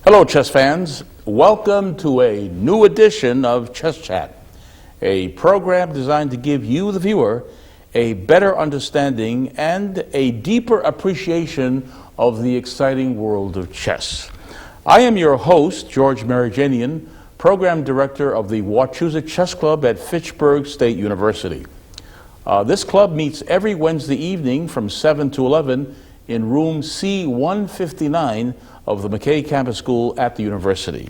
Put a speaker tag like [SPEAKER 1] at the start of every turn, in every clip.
[SPEAKER 1] Hello, chess fans. Welcome to a new edition of Chess Chat, a program designed to give you, the viewer, a better understanding and a deeper appreciation of the exciting world of chess. I am your host, George Marigenian, Program Director of the Wachusett Chess Club at Fitchburg State University. This club meets every Wednesday evening from 7 to 11 in room C159 of the McKay Campus School at the university.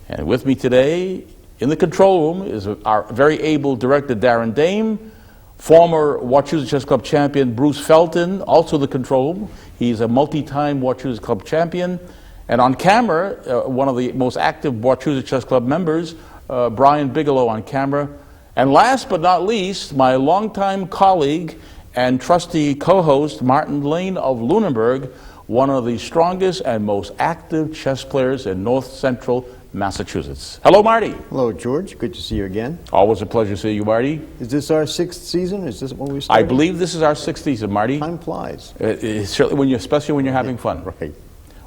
[SPEAKER 1] And with me today in the control room is our very able director, Darren Dame, former Wachusett Chess Club champion, Bruce Felton, also the control room. He's a multi-time Wachusett Club champion. And on camera, one of the most active Wachusett Chess Club members, Brian Bigelow on camera. And last but not least, my longtime colleague and trusty co-host, Martin Lane of Lunenburg, one of the strongest and most active chess players in north central Massachusetts. Hello, Marty.
[SPEAKER 2] Hello, George. Good to see you again.
[SPEAKER 1] Always a pleasure to see you, Marty.
[SPEAKER 2] Is this our sixth season? Is this when we started?
[SPEAKER 1] I believe this is our sixth season, Marty.
[SPEAKER 2] Time flies.
[SPEAKER 1] Certainly especially when you're having fun.
[SPEAKER 2] Right.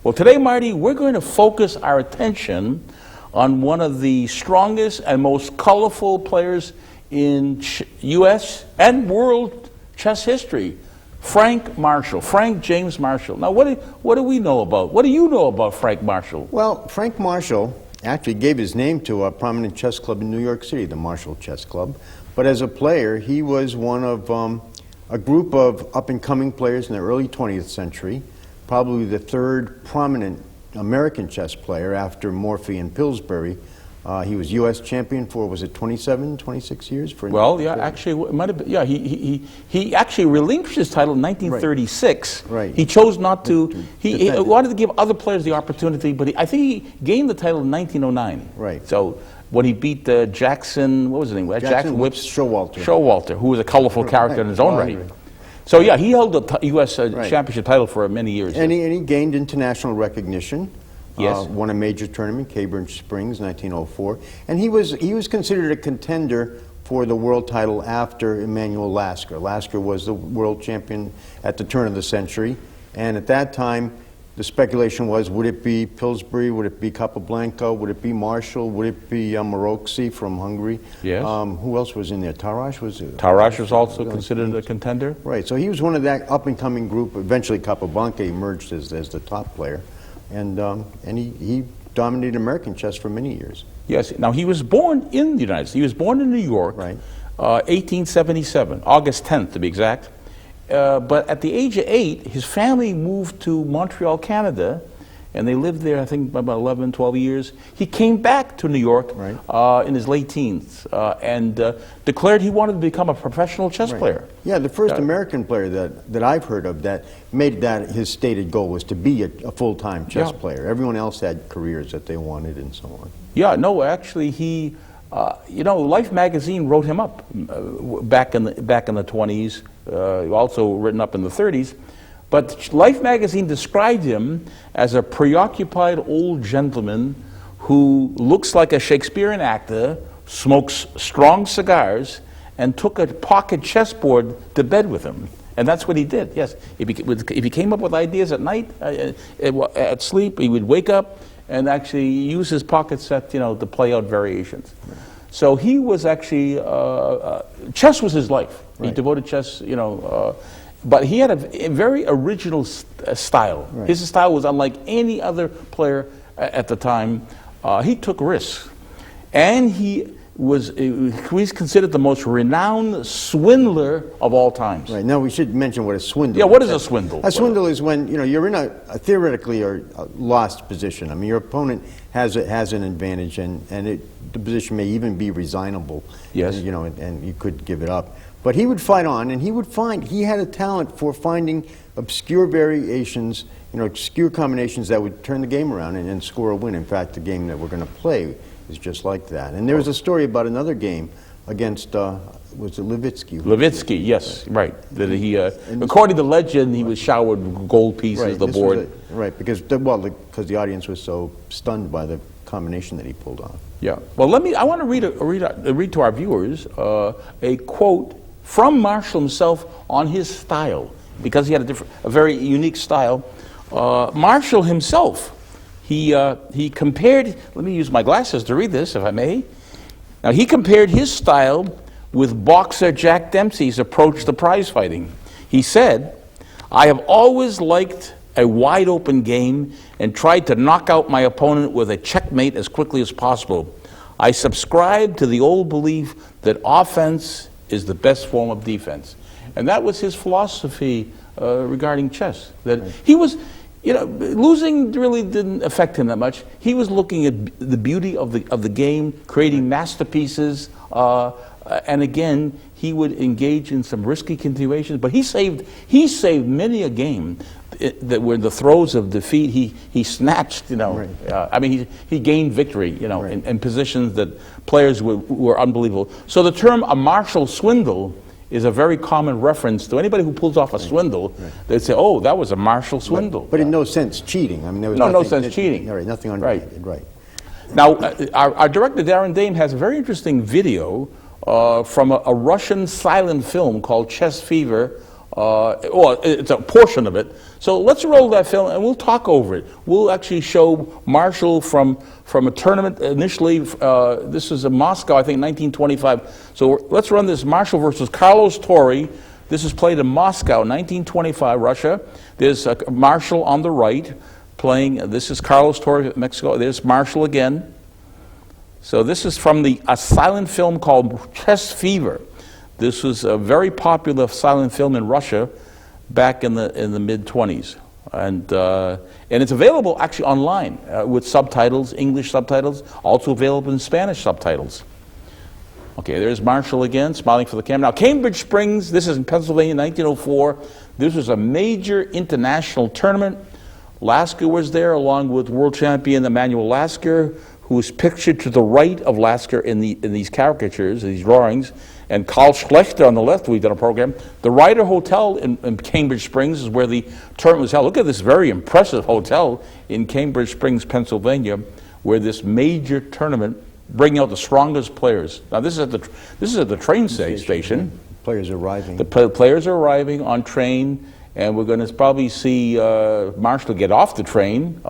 [SPEAKER 1] Well, today, Marty, we're going to focus our attention on one of the strongest and most colorful players in U.S. and world chess history, Frank Marshall, Frank James Marshall. Now, what do we know about? What do you know about Frank Marshall?
[SPEAKER 2] Well, Frank Marshall actually gave his name to a prominent chess club in New York City, the Marshall Chess Club. But as a player, he was one of a group of up-and-coming players in the early 20th century, probably the third prominent American chess player after Morphy and Pillsbury. He was U.S. champion for, was it 27, 26 years?
[SPEAKER 1] Well, yeah, actually, it might have been, yeah, he actually relinquished his title in 1936.
[SPEAKER 2] Right.
[SPEAKER 1] He chose not to, he wanted to give other players the opportunity, but I think he gained the title in 1909.
[SPEAKER 2] Right.
[SPEAKER 1] So when he beat Jackson, what was his name?
[SPEAKER 2] Jackson Whips
[SPEAKER 1] Showalter, who was a colorful character in his own right. So yeah, he held the U.S. championship title for many years.
[SPEAKER 2] And he gained international recognition.
[SPEAKER 1] Yes.
[SPEAKER 2] Won a major tournament, Caburn Springs, 1904, and he was considered a contender for the world title after Emanuel Lasker. Lasker was the world champion at the turn of the century, and at that time, the speculation was: would it be Pillsbury? Would it be Capablanca? Would it be Marshall? Would it be Maroczy from Hungary?
[SPEAKER 1] Yes.
[SPEAKER 2] Who else was in there? Tarrasch was.
[SPEAKER 1] Tarrasch was also considered a contender.
[SPEAKER 2] Right. So he was one of that up-and-coming group. Eventually, Capablanca emerged as the top player. And he dominated American chess for many years.
[SPEAKER 1] Yes. Now, he was born in the United States. He was born in New York,
[SPEAKER 2] right.
[SPEAKER 1] 1877, August 10th to be exact. But at the age of 8, his family moved to Montreal, Canada, and they lived there, I think, about 11, 12 years. He came back to New York in his late teens and declared he wanted to become a professional chess player.
[SPEAKER 2] Yeah, the first American player that I've heard of that made that his stated goal was to be a full-time chess player. Everyone else had careers that they wanted and so on.
[SPEAKER 1] Yeah, no, actually he, Life magazine wrote him up back in the 20s, also written up in the 30s. But Life magazine described him as a preoccupied old gentleman who looks like a Shakespearean actor, smokes strong cigars, and took a pocket chessboard to bed with him. And that's what he did, yes. If he came up with ideas at night, at sleep, he would wake up and actually use his pocket set, to play out variations. So he was actually, chess was his life. He devoted chess, but he had a very original style. Right. His style was unlike any other player at the time. He took risks. And he's considered the most renowned swindler of all times.
[SPEAKER 2] Right. Now we should mention what a swindle is.
[SPEAKER 1] Yeah, what is a swindle?
[SPEAKER 2] A swindle is when you're in a theoretically or lost position. I mean, your opponent has an advantage, and the position may even be resignable.
[SPEAKER 1] Yes.
[SPEAKER 2] And you could give it up. But he would fight on, and he had a talent for finding obscure variations, obscure combinations that would turn the game around and score a win. In fact, the game that we're going to play is just like that. And there was a story about another game against, was it Levitsky?
[SPEAKER 1] Levitsky, yes, right. That he, according to legend, he was showered with gold pieces, the board.
[SPEAKER 2] Because the audience was so stunned by the combination that he pulled off.
[SPEAKER 1] Yeah. Well, I want to read to our viewers a quote from Marshall himself on his style, because he had a very unique style. Marshall himself, he compared, let me use my glasses to read this, if I may. Now, he compared his style with boxer Jack Dempsey's approach to prize fighting. He said, "I have always liked a wide-open game and tried to knock out my opponent with a checkmate as quickly as possible. I subscribe to the old belief that offense is the best form of defense." And that was his philosophy regarding chess. That he was, losing really didn't affect him that much. He was looking at the beauty of the game, creating masterpieces, and again, he would engage in some risky continuations. But he saved many a game that were in the throes of defeat. He snatched, I mean, he gained victory, in positions that players were unbelievable. So the term a martial swindle is a very common reference to anybody who pulls off a swindle. They'd say, "Oh, that was a martial swindle."
[SPEAKER 2] But in no sense cheating. I mean, there was
[SPEAKER 1] no sense cheating.
[SPEAKER 2] All right, nothing underhanded, right.
[SPEAKER 1] Now, our director, Darren Dame, has a very interesting video from a Russian silent film called Chess Fever. It's a portion of it. So let's roll that film and we'll talk over it. We'll actually show Marshall from a tournament initially. This is in Moscow, I think, 1925. So let's run this Marshall versus Carlos Torre. This is played in Moscow, 1925, Russia. There's Marshall on the right playing. This is Carlos Torre, Mexico. There's Marshall again. So this is from a silent film called Chess Fever. This was a very popular silent film in Russia back in the mid-20s. And it's available actually online with subtitles, English subtitles, also available in Spanish subtitles. Okay, there's Marshall again, smiling for the camera. Now, Cambridge Springs, this is in Pennsylvania, 1904. This was a major international tournament. Lasker was there along with world champion Emanuel Lasker, who is pictured to the right of Lasker in these caricatures, these drawings, and Karl Schlechter on the left. We've done a program. The Ryder Hotel in Cambridge Springs is where the tournament was held. Look at this very impressive hotel in Cambridge Springs, Pennsylvania, where this major tournament, bringing out the strongest players. Now this is at the train station.
[SPEAKER 2] Players arriving.
[SPEAKER 1] The players are arriving on train, and we're going to probably see Marshall get off the train,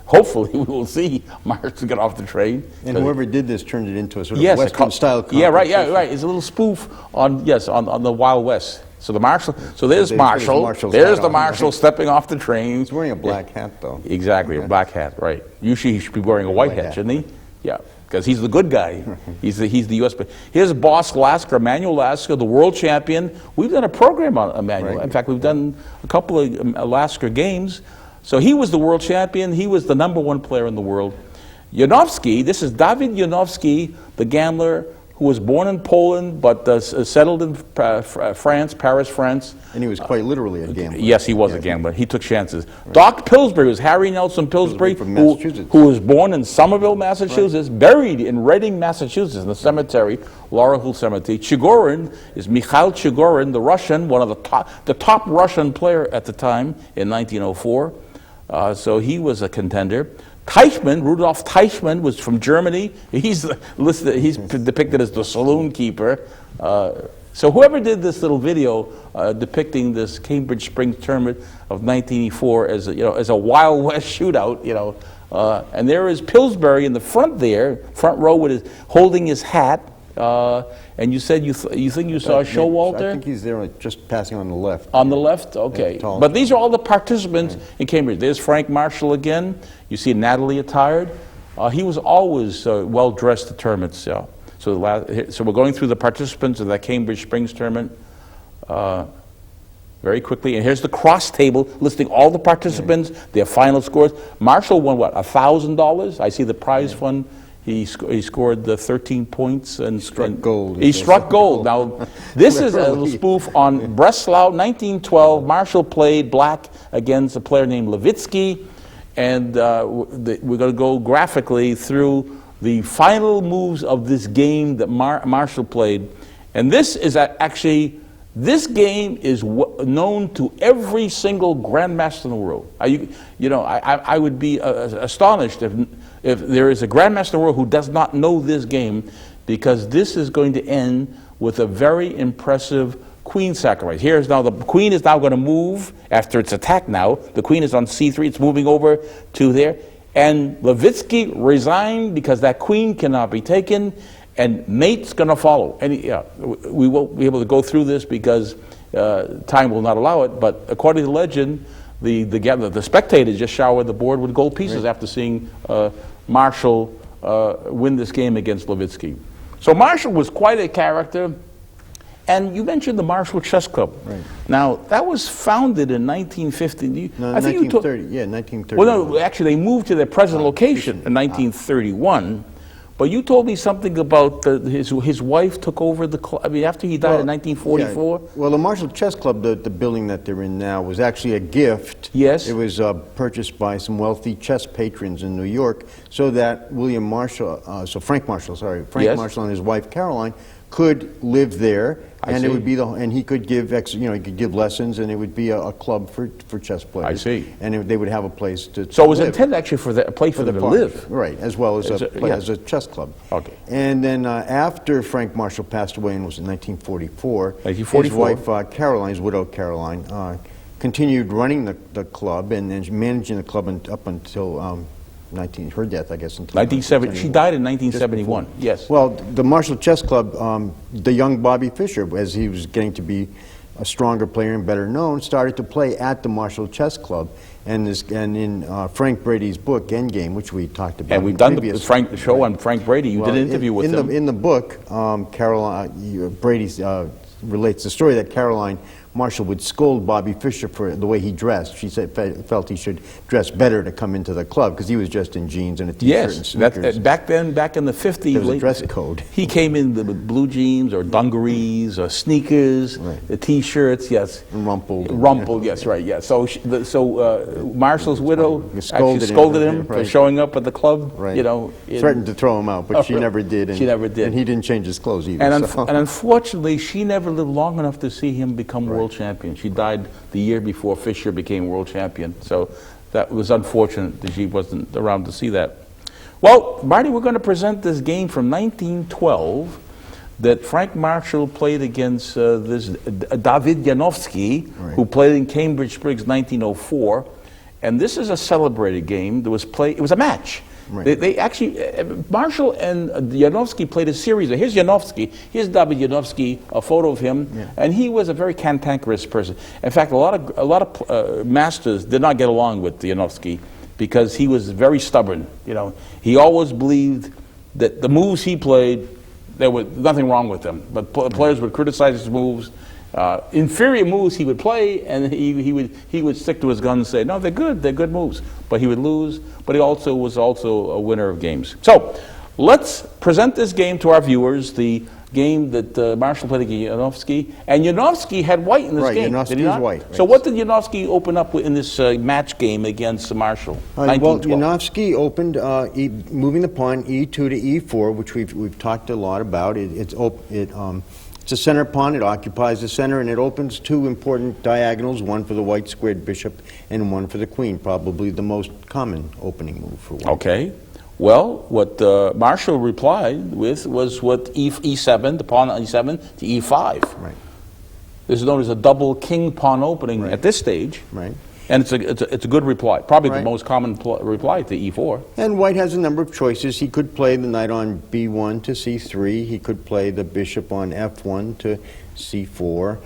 [SPEAKER 1] hopefully we will see Marshall get off the train.
[SPEAKER 2] And whoever did this turned it into a sort of Western-style competition.
[SPEAKER 1] Yeah, right. It's a little spoof on the Wild West. So the Marshall. So there's Marshall. There's the Marshall stepping off the train.
[SPEAKER 2] He's wearing a black hat, though.
[SPEAKER 1] Exactly, a black hat. Right. Usually he should be wearing a white hat, shouldn't he? Yeah, because he's the good guy. He's the U.S. But here's boss Lasker, Emanuel Lasker, the world champion. We've done a program on Emanuel. In fact, we've done a couple of Lasker games. So he was the world champion. He was the #1 player in the world. Janowski, this is David Janowski, the gambler who was born in Poland but settled in France, Paris, France.
[SPEAKER 2] And he was quite literally a gambler.
[SPEAKER 1] Yes, he was a gambler. He took chances. Right. Doc Pillsbury was Harry Nelson Pillsbury,
[SPEAKER 2] from Massachusetts,
[SPEAKER 1] who was born in Somerville, Massachusetts, buried in Reading, Massachusetts, in the cemetery, Laurel Hill Cemetery. Chigorin is Mikhail Chigorin, the Russian, one of the top Russian player at the time in 1904. So he was a contender. Teichmann, Rudolf Teichmann, was from Germany. He's depicted as the saloon keeper. So whoever did this little video depicting this Cambridge Springs tournament of 1984 as a Wild West shootout, and there is Pillsbury in the front there, front row, holding his hat. And you said you think you saw Showalter?
[SPEAKER 2] I think he's there, just passing on the left.
[SPEAKER 1] On the left? Okay. But these are all the participants in Cambridge. There's Frank Marshall again. You see Natalie attired. He was always well-dressed at tournaments. So we're going through the participants of that Cambridge Springs tournament very quickly. And here's the cross table listing all the participants, their final scores. Marshall won, what, $1,000? I see the prize fund. He scored the 13 points and
[SPEAKER 2] struck gold.
[SPEAKER 1] He struck gold. Now, this is a little spoof on Breslau, 1912. Marshall played black against a player named Levitsky, and we're going to go graphically through the final moves of this game that Marshall played. And this is this game is known to every single grandmaster in the world. I would be astonished if there is a grandmaster in the world who does not know this game, because this is going to end with a very impressive queen sacrifice. Here's now the queen is now going to move after its attack now. The queen is on c3. It's moving over to there. And Levitsky resigned because that queen cannot be taken, and mate's going to follow. And we won't be able to go through this because time will not allow it, but according to legend, the spectators just showered the board with gold pieces after seeing Marshall win this game against Levitsky. So Marshall was quite a character. And you mentioned the Marshall Chess Club. Right. Now, that was founded in 1950.
[SPEAKER 2] No, 1930. Yeah, 1930.
[SPEAKER 1] Well, no, actually, they moved to their present location in 1931. But you told me something about his wife took over the club. I mean, after he died in 1944.
[SPEAKER 2] Yeah. Well, the Marshall Chess Club, the building that they're in now, was actually a gift.
[SPEAKER 1] Yes.
[SPEAKER 2] It was purchased by some wealthy chess patrons in New York, so that Frank Marshall and his wife Caroline could live there, and it would be and he could give he could give lessons, and it would be a club for chess players.
[SPEAKER 1] I see.
[SPEAKER 2] And they would have a place to.
[SPEAKER 1] So it was intended actually for a place for them to live,
[SPEAKER 2] right? As well as as a chess club.
[SPEAKER 1] Okay.
[SPEAKER 2] And then after Frank Marshall passed away, and it was in 1944,
[SPEAKER 1] 1944.
[SPEAKER 2] his wife Caroline, his widow Caroline, continued running the club and managing the club up until. Her death, I guess, until
[SPEAKER 1] 1970. She died in 1971. Yes.
[SPEAKER 2] Well, the Marshall Chess Club, the young Bobby Fischer, as he was getting to be a stronger player and better known, started to play at the Marshall Chess Club. And in Frank Brady's book, Endgame, which we talked about,
[SPEAKER 1] and we've done the show on Frank Brady. You did an interview with him.
[SPEAKER 2] In the book, Brady relates the story that Caroline Marshall would scold Bobby Fischer for the way he dressed. She felt he should dress better to come into the club because he was just in jeans and a t-shirt and sneakers.
[SPEAKER 1] Back in the 50s,
[SPEAKER 2] there was a dress code.
[SPEAKER 1] He came in with blue jeans or dungarees or sneakers, the t-shirts, yes.
[SPEAKER 2] And rumpled.
[SPEAKER 1] Rumpled, yes, right, yes. So Marshall's widow actually scolded him for showing up at the club.
[SPEAKER 2] Right. Threatened to throw him out, but she never did. And,
[SPEAKER 1] she never did.
[SPEAKER 2] And he didn't change his clothes either.
[SPEAKER 1] And unfortunately, she never lived long enough to see him become world champion. She died the year before Fischer became world champion. So that was unfortunate that she wasn't around to see that. Well, Marty, we're going to present this game from 1912 that Frank Marshall played against this David Janowski, who played in Cambridge Spriggs 1904. And this is a celebrated game. It was a match. Right. They actually, Marshall and Janowski played a series. Here's Janowski. Here's David Janowski, a photo of him, and he was a very cantankerous person. In fact, a lot of masters did not get along with Janowski because he was very stubborn. He always believed that the moves he played, there was nothing wrong with them, but players would criticize his moves. Inferior moves he would play, and he would stick to his guns and say, no, they're good moves. But he would lose, but he was also a winner of games. So let's present this game to our viewers, the game that Marshall played against Janowski. And Janowski had white in this game, did he not?
[SPEAKER 2] White. Right.
[SPEAKER 1] So what did Janowski open up with in this match game against Marshall?
[SPEAKER 2] Well, Janowski opened moving the pawn e2 to e4, which we've talked a lot about. It's a center pawn. It occupies the center, and it opens two important diagonals, one for the white squared bishop and one for the queen, probably the most common opening move for white.
[SPEAKER 1] Okay. Well, what Marshall replied with was what e7, the pawn on e7 to e5.
[SPEAKER 2] Right.
[SPEAKER 1] This is known as a double king pawn opening at this stage.
[SPEAKER 2] Right.
[SPEAKER 1] And it's a good reply, probably the most common reply to e4.
[SPEAKER 2] And white has a number of choices. He could play the knight on b1 to c3. He could play the bishop on f1 to c4.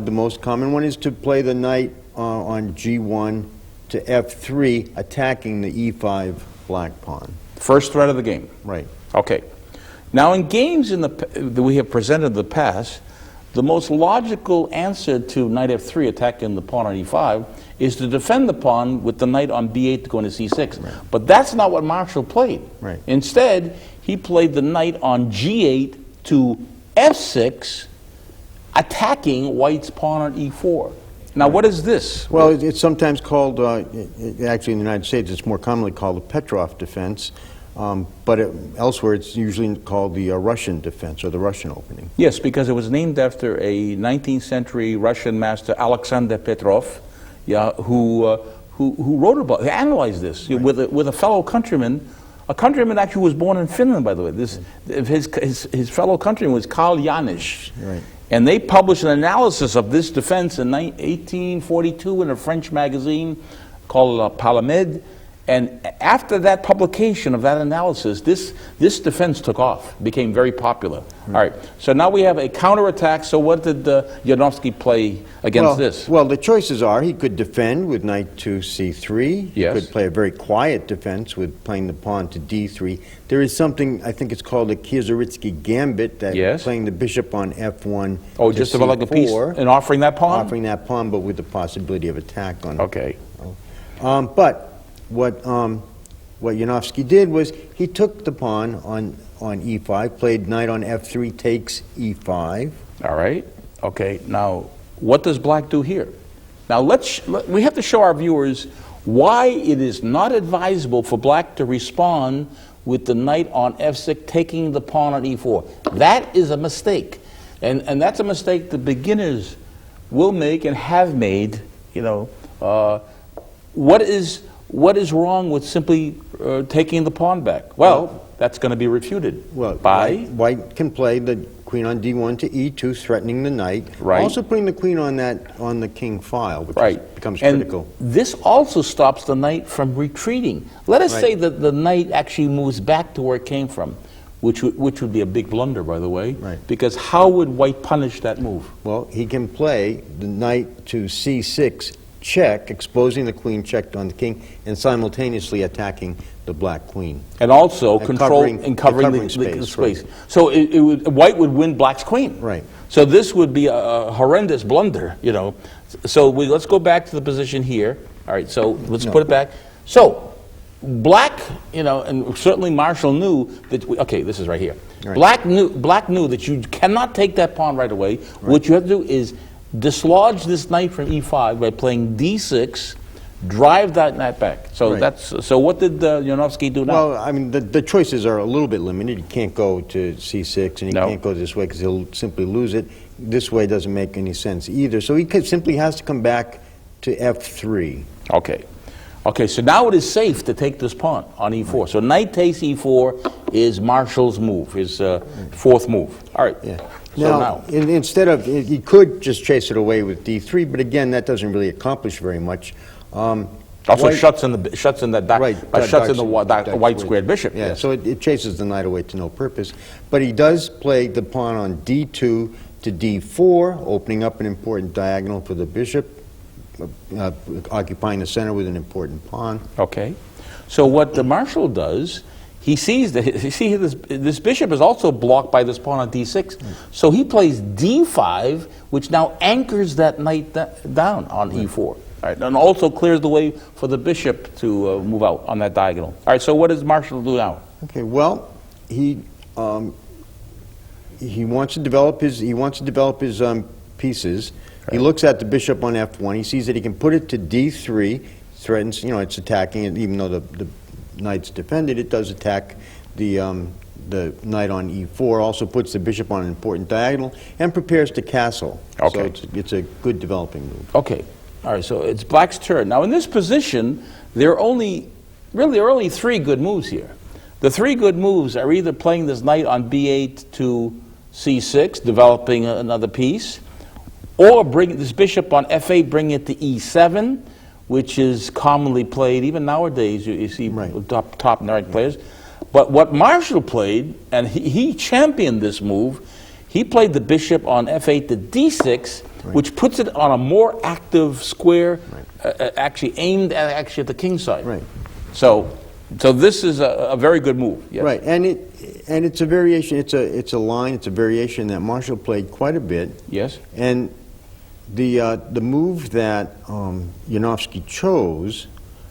[SPEAKER 2] The most common one is to play the knight on g1 to f3, attacking the e5 black pawn.
[SPEAKER 1] First threat of the game.
[SPEAKER 2] Right.
[SPEAKER 1] Okay. Now, in games that we have presented in the past, the most logical answer to knight f3 attacking the pawn on e5 is to defend the pawn with the knight on b8 to go into c6. Right. But that's not what Marshall played.
[SPEAKER 2] Right.
[SPEAKER 1] Instead, he played the knight on g8 to f6, attacking white's pawn on e4. Now, what is this?
[SPEAKER 2] Well, it's sometimes called, actually in the United States, it's more commonly called the Petrov defense. But elsewhere, it's usually called the Russian defense or the Russian opening.
[SPEAKER 1] Yes, because it was named after a 19th century Russian master, Alexander Petrov, who wrote about, who analyzed this with a fellow countryman, a countryman actually was born in Finland, by the way. His fellow countryman was Karl Jaenisch.
[SPEAKER 2] Right.
[SPEAKER 1] And they published an analysis of this defense in 1842 in a French magazine called Palamède. And after that publication of that analysis, this defense took off, became very popular. All right, so now we have a counterattack. So what did Janowski play against this?
[SPEAKER 2] Well, the choices are he could defend with knight to c3.
[SPEAKER 1] Yes.
[SPEAKER 2] He could play a very quiet defense with playing the pawn to d3. There is something, I think it's called a Kieseritsky gambit, that
[SPEAKER 1] Yes.
[SPEAKER 2] playing the bishop on f1
[SPEAKER 1] Oh,
[SPEAKER 2] to
[SPEAKER 1] just develop a piece
[SPEAKER 2] c4,
[SPEAKER 1] and offering that pawn?
[SPEAKER 2] offering that pawn, but with the possibility of attack on it.
[SPEAKER 1] Okay.
[SPEAKER 2] But what Janowski did was he took the pawn on e5, played knight on f3 takes e5.
[SPEAKER 1] All right. Okay. Now, what does black do here? Now, we have to show our viewers why it is not advisable for black to respond with the knight on f6, taking the pawn on e4. That is a mistake. And that's a mistake the beginners will make and have made. You know, what is wrong with simply taking the pawn back? Well, that's going to be refuted.
[SPEAKER 2] Well,
[SPEAKER 1] by
[SPEAKER 2] white can play the queen on d1 to e2, threatening the knight.
[SPEAKER 1] Right.
[SPEAKER 2] Also putting the queen on the king file, which becomes
[SPEAKER 1] and
[SPEAKER 2] critical.
[SPEAKER 1] This also stops the knight from retreating. Let us
[SPEAKER 2] Right.
[SPEAKER 1] say that the knight actually moves back to where it came from, which would be a big blunder, by the way.
[SPEAKER 2] Right.
[SPEAKER 1] Because how would white punish that move?
[SPEAKER 2] Well, he can play the knight to c6, check, exposing the queen checked on the king, and simultaneously attacking the black queen.
[SPEAKER 1] And also
[SPEAKER 2] And
[SPEAKER 1] covering
[SPEAKER 2] covering
[SPEAKER 1] the
[SPEAKER 2] space,
[SPEAKER 1] space.
[SPEAKER 2] right.
[SPEAKER 1] So white would win black's queen.
[SPEAKER 2] Right.
[SPEAKER 1] So this would be a horrendous blunder, you know. So let's go back to the position here. All right, so let's put it back. So black, you know, and certainly Marshall knew that, okay, this is right here.
[SPEAKER 2] Right.
[SPEAKER 1] Black knew that you cannot take that pawn right away. Right. What you have to do is dislodge this knight from e5 by playing d6, drive that knight back. So so what did Janowski do now?
[SPEAKER 2] Well, I mean, the choices are a little bit limited. You can't go to c6, and he can't go this way because he'll simply lose it. This way doesn't make any sense either. So he simply has to come back to f3.
[SPEAKER 1] Okay. Okay, so now it is safe to take this pawn on e4. Right. So knight takes e4 is Marshall's move, his fourth move. All right.
[SPEAKER 2] Yeah.
[SPEAKER 1] So
[SPEAKER 2] now, instead of, he could just chase it away with d3, but again, that doesn't really accomplish very much.
[SPEAKER 1] Also shuts in the white squared bishop.
[SPEAKER 2] Yeah,
[SPEAKER 1] yes.
[SPEAKER 2] so it chases the knight away to no purpose. But he does play the pawn on d2 to d4, opening up an important diagonal for the bishop, occupying the center with an important pawn.
[SPEAKER 1] Okay. So what the Marshall does, he sees that this bishop is also blocked by this pawn on d6. So he plays d5, which now anchors that knight down on e4. All right, and also clears the way for the bishop to move out on that diagonal. All right, so what does Marshall do now?
[SPEAKER 2] Okay, well, he wants to develop his pieces. Right. He looks at the bishop on f1. He sees that he can put it to d3. Threatens, you know, it's attacking, and even though the knight's defended, it does attack the knight on e4. Also puts the bishop on an important diagonal and prepares to castle.
[SPEAKER 1] Okay.
[SPEAKER 2] So it's a good developing move.
[SPEAKER 1] Okay. All right, so it's black's turn. Now in this position, there are only three good moves here. The three good moves are either playing this knight on b8 to c6, developing another piece, or bring this bishop on f8, bring it to e7, which is commonly played, even nowadays, you see top rank players. But what Marshall played, and he championed this move, he played the bishop on f8 to d6, which puts it on a more active square, actually aimed at the king side.
[SPEAKER 2] Right.
[SPEAKER 1] So this is a very good move. Yes.
[SPEAKER 2] Right, and it's a variation. It's a line. It's a variation that Marshall played quite a bit.
[SPEAKER 1] Yes.
[SPEAKER 2] And the move that Janowski chose,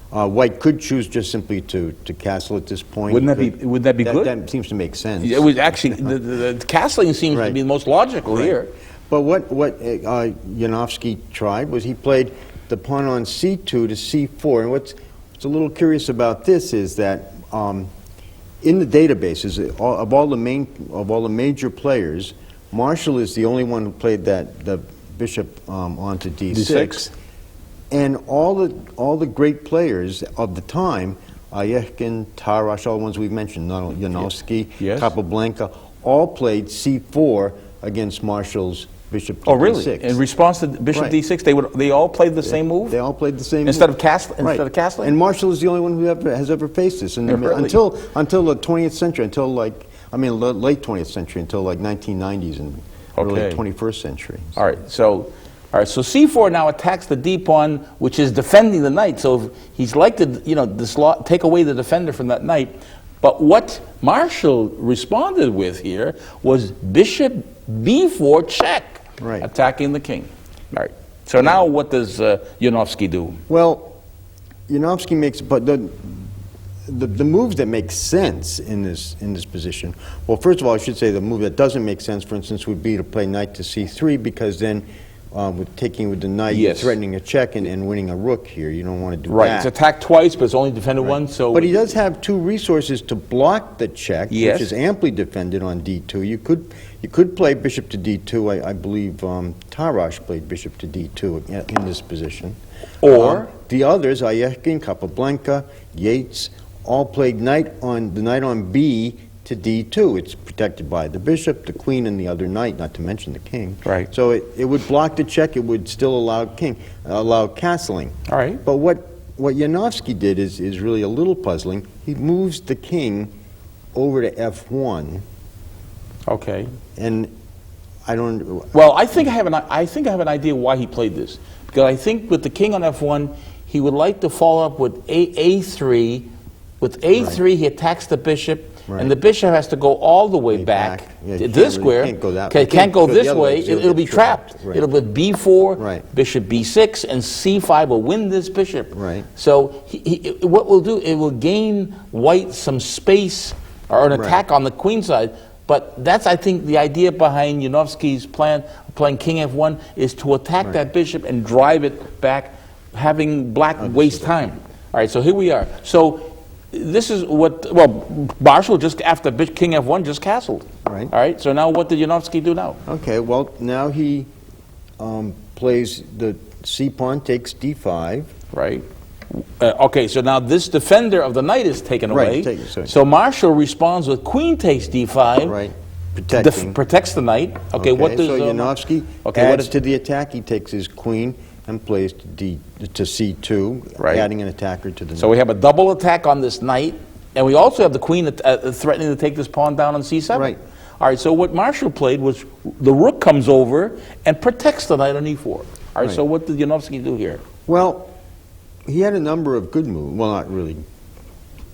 [SPEAKER 2] white could choose just simply to castle at this point.
[SPEAKER 1] Would that be good?
[SPEAKER 2] That seems to make sense.
[SPEAKER 1] It was actually the castling seems to be the most logical here.
[SPEAKER 2] But what Janowski tried was he played the pawn on c2 to c4, and what's a little curious about this is that in the databases of all the major players, Marshall is the only one who played the bishop onto d6. And all the great players of the time Ayekhin, Tarash, all the ones we've mentioned, Janowski,
[SPEAKER 1] Yes.
[SPEAKER 2] Capablanca, all played c4 against Marshall's bishop to
[SPEAKER 1] Oh, really?
[SPEAKER 2] d6.
[SPEAKER 1] In response to bishop
[SPEAKER 2] Right.
[SPEAKER 1] d6, they all played the same move?
[SPEAKER 2] They all played the same
[SPEAKER 1] Instead
[SPEAKER 2] move.
[SPEAKER 1] of castling?
[SPEAKER 2] And Marshall is the only one who has ever faced this. And
[SPEAKER 1] Yeah, really?
[SPEAKER 2] until the 20th century, late 20th century, until like 1990s and early
[SPEAKER 1] Okay.
[SPEAKER 2] 21st century.
[SPEAKER 1] All right, so c4 now attacks the d pawn, which is defending the knight. So he's like to take away the defender from that knight. But what Marshall responded with here was bishop b4 check,
[SPEAKER 2] Right.
[SPEAKER 1] attacking the king. All right. So now what does Janowski do?
[SPEAKER 2] Well, Janowski makes, but the moves that make sense in this position. Well, first of all, I should say the move that doesn't make sense, for instance, would be to play knight to c3, because then with the knight, you're
[SPEAKER 1] Yes.
[SPEAKER 2] threatening a check and winning a rook here. You don't want to do
[SPEAKER 1] Right.
[SPEAKER 2] that.
[SPEAKER 1] It's attacked twice, but it's only defended once. So,
[SPEAKER 2] But he does have two resources to block the check,
[SPEAKER 1] Yes.
[SPEAKER 2] which is amply defended on d2. You could play bishop to d2. I believe Tarash played bishop to d2 in this position.
[SPEAKER 1] Or
[SPEAKER 2] the others, Ayekhin, Capablanca, Yates, all played the knight on b to d2. It's protected by the bishop, the queen, and the other knight, not to mention the king.
[SPEAKER 1] Right.
[SPEAKER 2] So it would block the check. It would still allow castling.
[SPEAKER 1] All right.
[SPEAKER 2] But what Janowski did is really a little puzzling. He moves the king over to f1,
[SPEAKER 1] okay.
[SPEAKER 2] and I don't.
[SPEAKER 1] Well, I think I have an idea why he played this, because I think with the king on f1, he would like to follow up with a3. With a3, he attacks the bishop,
[SPEAKER 2] Right.
[SPEAKER 1] and the bishop has to go all the way back
[SPEAKER 2] Yeah,
[SPEAKER 1] to
[SPEAKER 2] you
[SPEAKER 1] this
[SPEAKER 2] can't
[SPEAKER 1] square.
[SPEAKER 2] can't go that
[SPEAKER 1] Okay,
[SPEAKER 2] way.
[SPEAKER 1] can't go
[SPEAKER 2] the
[SPEAKER 1] this
[SPEAKER 2] other
[SPEAKER 1] way.
[SPEAKER 2] you'll
[SPEAKER 1] It'll
[SPEAKER 2] get
[SPEAKER 1] be trapped.
[SPEAKER 2] Right.
[SPEAKER 1] It'll be b4,
[SPEAKER 2] Right.
[SPEAKER 1] bishop b6, and c5 will win this bishop.
[SPEAKER 2] Right.
[SPEAKER 1] So what we'll do, it will gain white some space or an attack on the queen side. But that's, I think, the idea behind Janowski's plan, playing king f1, is to attack that bishop and drive it back, having black waste time. All right, so here we are. So this is what, well, Marshall just, after king f1, just castled.
[SPEAKER 2] Right.
[SPEAKER 1] All right, so now what did Janowski do now?
[SPEAKER 2] Okay, well, now he plays the c pawn takes d5.
[SPEAKER 1] Right. Okay, so now this defender of the knight is taken away.
[SPEAKER 2] Right, sorry.
[SPEAKER 1] So Marshall responds with queen takes d5.
[SPEAKER 2] Right. Protecting.
[SPEAKER 1] Protects the knight. Okay, what does...
[SPEAKER 2] So Janowski
[SPEAKER 1] what
[SPEAKER 2] adds
[SPEAKER 1] is-
[SPEAKER 2] to the attack. He takes his queen and plays to c2,
[SPEAKER 1] Right.
[SPEAKER 2] adding an attacker to the
[SPEAKER 1] So we have a double attack on this knight, and we also have the queen threatening to take this pawn down on c7.
[SPEAKER 2] Right.
[SPEAKER 1] All right, so what Marshall played was the rook comes over and protects the knight on e4. All right, so what did Janowski do here?
[SPEAKER 2] Well, he had a number of good moves. Well, not really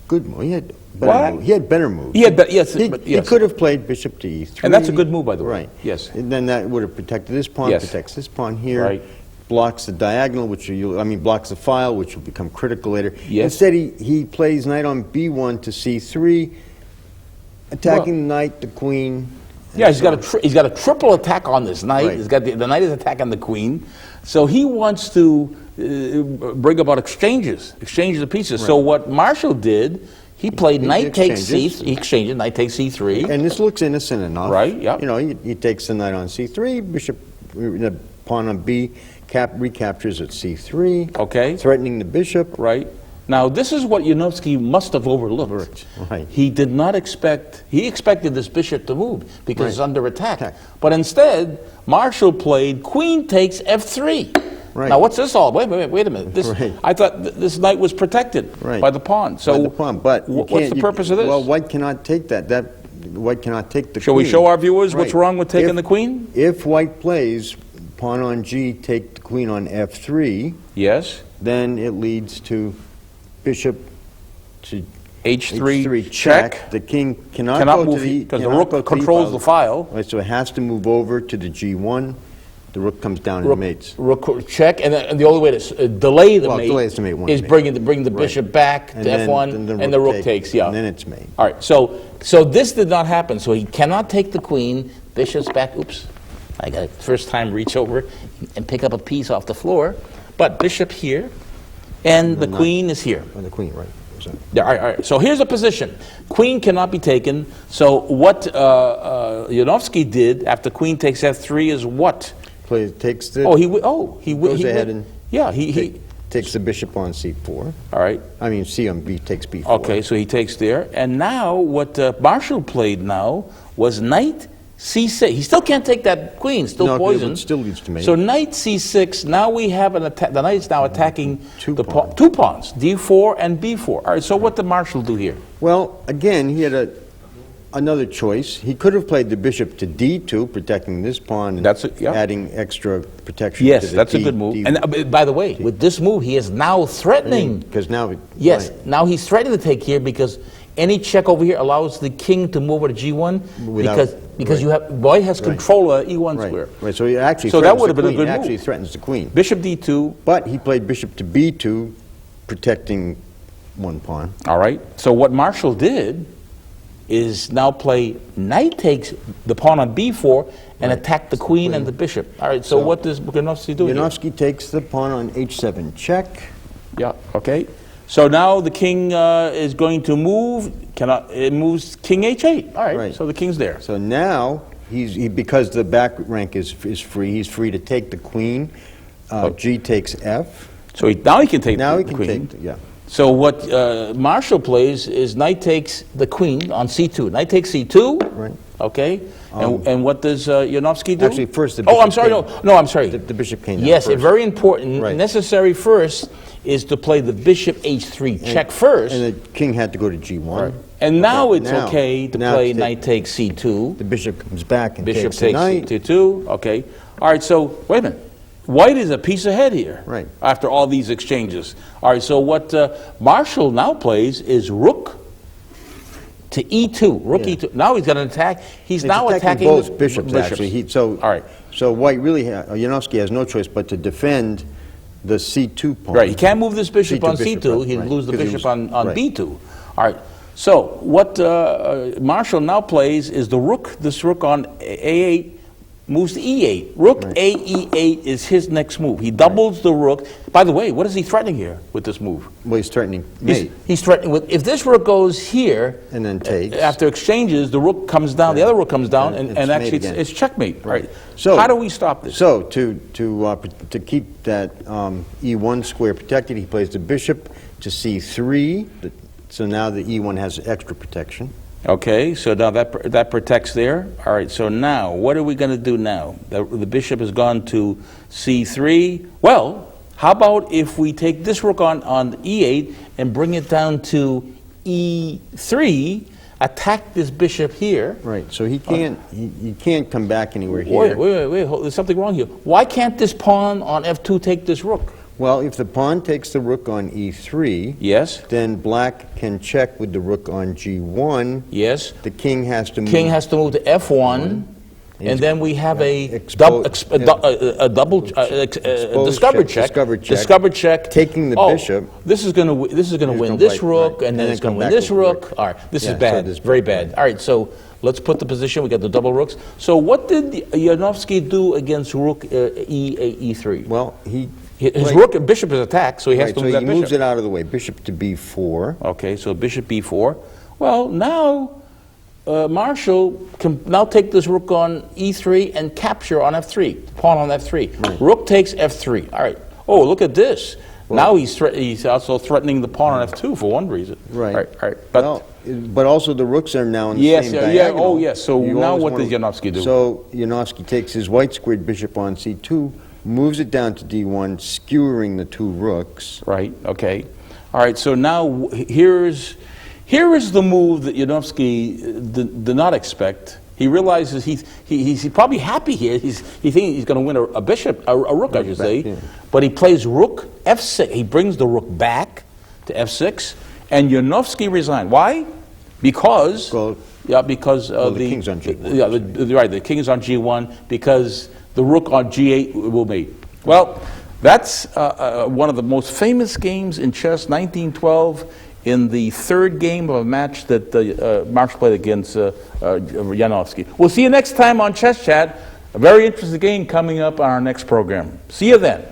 [SPEAKER 2] good moves. He had better
[SPEAKER 1] What?
[SPEAKER 2] moves. He had better moves.
[SPEAKER 1] Yes,
[SPEAKER 2] He
[SPEAKER 1] but yes.
[SPEAKER 2] could have played bishop to e3.
[SPEAKER 1] And that's a good move, by the way.
[SPEAKER 2] Right.
[SPEAKER 1] Yes.
[SPEAKER 2] And then that would have protected this pawn,
[SPEAKER 1] Yes.
[SPEAKER 2] protects this pawn here,
[SPEAKER 1] Right.
[SPEAKER 2] blocks the diagonal, blocks the file, which will become critical later.
[SPEAKER 1] Yes.
[SPEAKER 2] Instead, he plays knight on b1 to c3, attacking the knight, the queen. and
[SPEAKER 1] Yeah, he's
[SPEAKER 2] so
[SPEAKER 1] got a triple attack on this knight.
[SPEAKER 2] Right.
[SPEAKER 1] He's got the knight is attacking the queen, so he wants to bring about exchanges of pieces. So what Marshall did, he played knight takes
[SPEAKER 2] exchanges.
[SPEAKER 1] he exchanged knight takes c3.
[SPEAKER 2] And this looks innocent enough.
[SPEAKER 1] Right, yep.
[SPEAKER 2] You know, he takes the knight on c3, the pawn on b, recaptures at c3.
[SPEAKER 1] Okay.
[SPEAKER 2] Threatening the bishop.
[SPEAKER 1] Right. Now, this is what Janowski must have overlooked.
[SPEAKER 2] Right.
[SPEAKER 1] He did not expect, he expected this bishop to move because
[SPEAKER 2] Right.
[SPEAKER 1] it's under attack.
[SPEAKER 2] Attack.
[SPEAKER 1] But instead, Marshall played queen takes f3.
[SPEAKER 2] Right.
[SPEAKER 1] Now, what's this all? Wait a minute. This,
[SPEAKER 2] Right.
[SPEAKER 1] I thought this knight was protected
[SPEAKER 2] Right.
[SPEAKER 1] by the pawn. So,
[SPEAKER 2] By the pawn, but you
[SPEAKER 1] what's
[SPEAKER 2] can't-
[SPEAKER 1] the purpose of this?
[SPEAKER 2] Well, white cannot take that. White cannot take the
[SPEAKER 1] Shall
[SPEAKER 2] queen.
[SPEAKER 1] we show our viewers what's
[SPEAKER 2] Right.
[SPEAKER 1] wrong with taking the queen?
[SPEAKER 2] If white plays pawn on g, take the queen on f3,
[SPEAKER 1] Yes.
[SPEAKER 2] then it leads to bishop to
[SPEAKER 1] H3
[SPEAKER 2] h3
[SPEAKER 1] check.
[SPEAKER 2] The king cannot
[SPEAKER 1] Cannot
[SPEAKER 2] go
[SPEAKER 1] move
[SPEAKER 2] to the
[SPEAKER 1] because the
[SPEAKER 2] cannot go
[SPEAKER 1] rook
[SPEAKER 2] to the
[SPEAKER 1] controls
[SPEAKER 2] e-file.
[SPEAKER 1] the file.
[SPEAKER 2] Right, so it has to move over to the g1. The rook comes down
[SPEAKER 1] Rook,
[SPEAKER 2] and mates.
[SPEAKER 1] rook check, and the only way to delay the
[SPEAKER 2] Well,
[SPEAKER 1] mate
[SPEAKER 2] delay is to mate one
[SPEAKER 1] is
[SPEAKER 2] mate.
[SPEAKER 1] bring the bishop back to f1, and the rook takes. Yeah.
[SPEAKER 2] And then it's mate.
[SPEAKER 1] All right. So this did not happen. So he cannot take the queen. Bishop's back. Oops. I got to first time reach over and pick up a piece off the floor. But bishop here, and the queen is here.
[SPEAKER 2] And the queen, right. So,
[SPEAKER 1] Yeah, all right. So here's a position. Queen cannot be taken. So what Janowski did after queen takes f3 is what?
[SPEAKER 2] takes the...
[SPEAKER 1] He
[SPEAKER 2] goes ahead and takes the bishop on c4.
[SPEAKER 1] All right.
[SPEAKER 2] I mean, c on b takes b4.
[SPEAKER 1] Okay, so he takes there. And now what Marshall played now was knight c6. He still can't take that queen, still
[SPEAKER 2] No,
[SPEAKER 1] poisoned.
[SPEAKER 2] it still leads to mate.
[SPEAKER 1] So knight c6, now we have an attack. The knight is now attacking
[SPEAKER 2] Two
[SPEAKER 1] the
[SPEAKER 2] pawns.
[SPEAKER 1] two pawns, d4 and b4. All right, so what did Marshall do here?
[SPEAKER 2] Well, again, he had another choice. He could have played the bishop to d2, protecting this pawn and adding extra protection to
[SPEAKER 1] Yes,
[SPEAKER 2] the
[SPEAKER 1] that's a good move. And by the way, with this move, he is now threatening.
[SPEAKER 2] Because now...
[SPEAKER 1] Yes,
[SPEAKER 2] right.
[SPEAKER 1] now he's threatening to take here because any check over here allows the king to move over to g1 because you have White has control of e1 square.
[SPEAKER 2] Right, so he actually
[SPEAKER 1] that would have been a good move.
[SPEAKER 2] Actually threatens the queen.
[SPEAKER 1] Bishop d2.
[SPEAKER 2] But he played bishop to b2, protecting one pawn.
[SPEAKER 1] All right. So what Marshall did is now play knight takes the pawn on b4 and attack the queen and the bishop. All right. So what does Bukanovsky do?
[SPEAKER 2] Bukanovsky takes the pawn on h7 check.
[SPEAKER 1] Yeah. Okay. So now the king is going to move. It moves king h8. All right. So the king's there.
[SPEAKER 2] So now because the back rank is free, he's free to take the queen. G takes f.
[SPEAKER 1] So now he can take
[SPEAKER 2] now
[SPEAKER 1] the
[SPEAKER 2] he can
[SPEAKER 1] queen.
[SPEAKER 2] Take yeah.
[SPEAKER 1] So what Marshall plays is knight takes the queen on c2. Knight takes c2.
[SPEAKER 2] Right.
[SPEAKER 1] Okay. And what does Yanovsky do?
[SPEAKER 2] Actually, first the bishop
[SPEAKER 1] I'm sorry. No, I'm sorry.
[SPEAKER 2] The bishop came down
[SPEAKER 1] Yes,
[SPEAKER 2] first.
[SPEAKER 1] very important.
[SPEAKER 2] Right.
[SPEAKER 1] Necessary first is to play the bishop h3 check first.
[SPEAKER 2] And the king had to go to g1.
[SPEAKER 1] Right. And now it's okay to play knight takes c2.
[SPEAKER 2] The bishop comes back and
[SPEAKER 1] bishop
[SPEAKER 2] takes the knight.
[SPEAKER 1] c2. Okay. All right. So wait a minute. White is a piece ahead here.
[SPEAKER 2] Right.
[SPEAKER 1] After all these exchanges. All right. So what Marshall now plays is rook to e2. Rook e2. Now he's got an attack. He's now attacking
[SPEAKER 2] both bishops. Actually,
[SPEAKER 1] all right.
[SPEAKER 2] So White really, Yanovsky has no choice but to defend the c2 pawn.
[SPEAKER 1] Right. He can't move this bishop on c2. He'd lose the bishop on b2. All right. So what Marshall now plays is the rook. This rook on a8 moves to e8. Rook a e8 is his next move. He doubles the rook. By the way, what is he threatening here with this move?
[SPEAKER 2] Well, he's threatening mate.
[SPEAKER 1] He's threatening with, if this rook goes here
[SPEAKER 2] and then takes
[SPEAKER 1] after exchanges, the rook comes down. The other rook comes down, and actually it's checkmate. Right. So how do we stop this?
[SPEAKER 2] So to keep that e1 square protected, he plays the bishop to c3. So now the e1 has extra protection.
[SPEAKER 1] Okay, so now that protects there. All right, so now what are we going to do now? The bishop has gone to c3. Well, how about if we take this rook on e8 and bring it down to e3, attack this bishop here.
[SPEAKER 2] Right, so he can't come back anywhere here.
[SPEAKER 1] Wait, there's something wrong here. Why can't this pawn on f2 take this rook?
[SPEAKER 2] Well, if the pawn takes the rook on e3,
[SPEAKER 1] yes,
[SPEAKER 2] then black can check with the rook on g1.
[SPEAKER 1] Yes.
[SPEAKER 2] The king has to move.
[SPEAKER 1] King has to move to f1, and then we have a discovered check.
[SPEAKER 2] Taking the bishop.
[SPEAKER 1] This is going to win this rook, and then it's going to win this rook. All right, this is bad. So very bad. All right, so let's put the position. We got the double rooks. So what did Yanovsky do against rook e3?
[SPEAKER 2] Well,
[SPEAKER 1] his rook and bishop is attacked, so he has to move that bishop.
[SPEAKER 2] He moves it out of the way. Bishop to b4.
[SPEAKER 1] Okay, so bishop b4. Well, now Marshall can now take this rook on e3 and capture on f3, pawn on f3. Right. Rook takes f3. All right. Oh, look at this. Well, now he's also threatening the pawn on f2 for one reason.
[SPEAKER 2] Right.
[SPEAKER 1] All right.
[SPEAKER 2] But also the rooks are now in the same diagonal.
[SPEAKER 1] Oh, yes. So now what does Yanovsky do?
[SPEAKER 2] So Yanovsky takes his white squared bishop on c2, moves it down to d1, skewering the two rooks.
[SPEAKER 1] Right, okay. All right, so now here is the move that Yanovsky did not expect. He realizes he's probably happy here. He thinks he's going to win a bishop, a rook, I should say. Yeah. But he plays rook f6. He brings the rook back to f6, and Yanovsky resigned. Why? Because the
[SPEAKER 2] king's on g1.
[SPEAKER 1] The king is on g1 because the rook on g8 will mate. Well, that's one of the most famous games in chess, 1912, in the third game of a match that Marshall played against Yanovsky. We'll see you next time on Chess Chat. A very interesting game coming up on our next program. See you then.